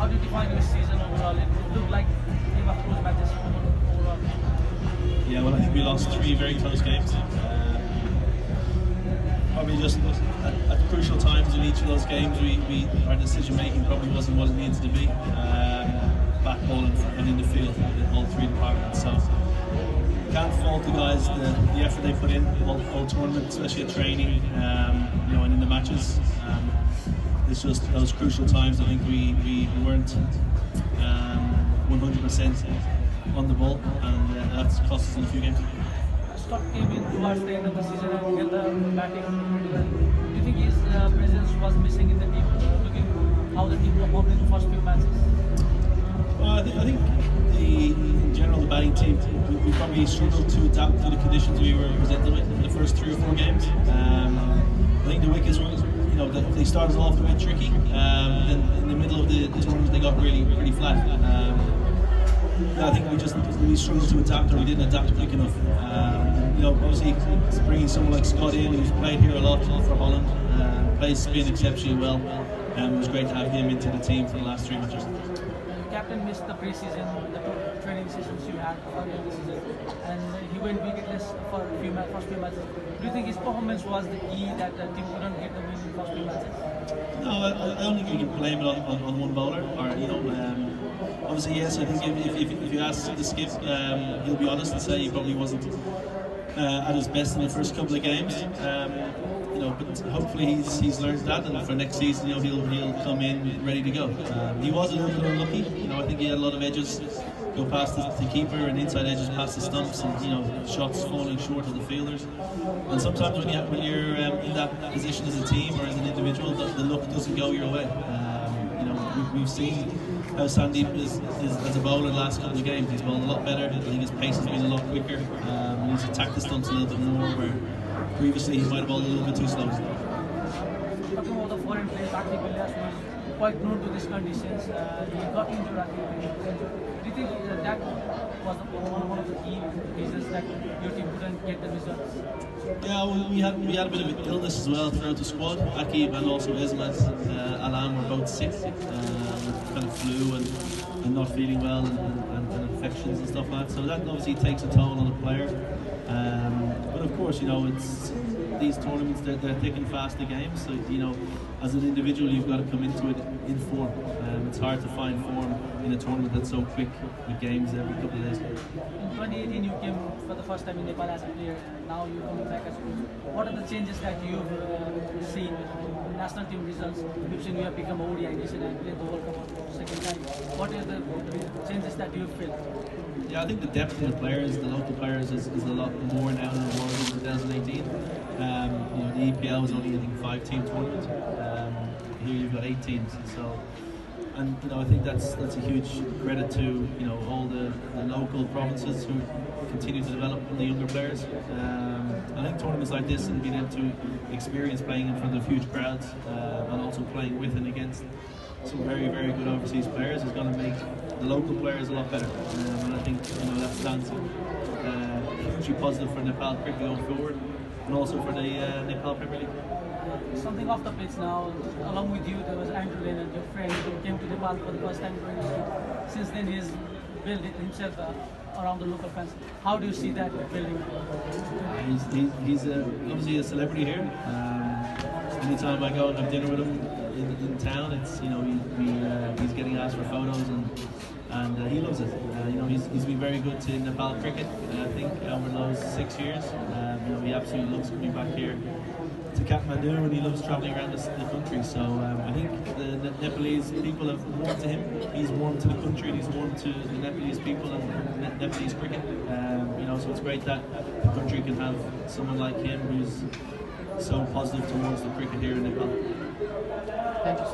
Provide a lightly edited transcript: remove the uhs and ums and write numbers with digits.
How do you define your season overall? It looked like game of close matches overall. Yeah, well, I think we lost 3 very close games. Probably just at crucial times in each of those games, our decision making probably wasn't what it needed to be. Back ball and in the field in all 3 departments. So can't fault the guys the effort they put in all tournament, especially at training, you know, and in the matches. It's just those crucial times. I think we weren't 100% on the ball, and that's cost us in a few games. Scott came in towards the end of the season and held the batting pretty well. Do you think his presence was missing in the team, looking how the team performed in the first few matches? Well, I think in general the batting team, we probably struggled to adapt to the conditions we were presented with in the first 3 or 4 games. I think the wickets were, you know, they started off a bit tricky. Then in the middle of the tournament they got pretty flat. I think we struggled to adapt, or we didn't adapt quick enough. You know, obviously bringing someone like Scott in, who's played here a lot for Holland, plays spin exceptionally well. It was great to have him into the team for the last 3 matches. Captain missed the pre-season, the training sessions you had earlier this season, and he went wicketless for first few matches. Do you think his performance was the key that the team couldn't get the win in the first few matches? No, I don't think you can blame it on one bowler. Or, you know, obviously yes, I think if you ask the skip, he'll be honest and say he probably wasn't at his best in the first couple of games. You know, but hopefully he's learned that, and for next season, you know, he'll come in ready to go. He was a little bit unlucky. You know, I think he had a lot of edges go past the keeper and inside edges past the stumps, and you know, shots falling short of the fielders. And sometimes when you're in that position as a team or as an individual, the luck doesn't go your way. You know, we've seen how Sandeep is as a bowler the last couple of games. He's bowled a lot better. I think his pace has been a lot quicker. He's attacked the stumps a little bit more, where previously he might have bowled a little bit too slow. Talking about the foreign players, Akhi Villiers was quite known to these conditions. He got injured, do you think that was one of the key reasons that your team couldn't get the results? Yeah, well, we had a bit of illness as well throughout the squad. Akib and also Ismat Alam were both sick, kind of flu and not feeling well, and infections and stuff like that. So that obviously takes a toll on the player. But of course, you know, it's these tournaments, they're thick and fast the games. So, you know, as an individual, you've got to come into it in form. It's hard to find form in a tournament that's so quick with games every couple of days. In 2018, you came for the first time in Nepal as a player. Now you're coming back as a coach. What are the changes that you've seen in national team results? We've seen you have become ODI nation and played the World Cup for the second time. What are the changes that you've felt? Yeah, I think the depth of the players, the local players, is a lot more now than it was in 2018. You know, the EPL was only, I think, 5-team tournament. Here you've got 8 teams, so, and you know, I think that's a huge credit to, you know, all the local provinces who continue to develop the younger players. I think tournaments like this and being able to experience playing in front of huge crowds, and also playing with and against some very, very good overseas players is going to make the local players a lot better. And I think, you know, that stands hugely positive for Nepal cricket going forward, and also for the Nepal Premier League. Something off the pitch now, along with you there was Andrew Lennon, your friend, who came to Nepal for the first time. Since then he's built himself around the local fans. How do you see that building? He's obviously a celebrity here. Anytime I go and have dinner with him in town, it's, you know, he's getting asked for photos, and he loves it. You know, he's been very good to Nepal cricket. I think over those 6 years, you know, he absolutely loves coming back here to Kathmandu, and he loves travelling around the country. So I think the Nepalese people have warmed to him. He's warmed to the country, and he's warmed to the Nepalese people and Nepalese cricket. You know, so it's great that the country can have someone like him who's so positive towards the cricket here in Nepal. Thank you.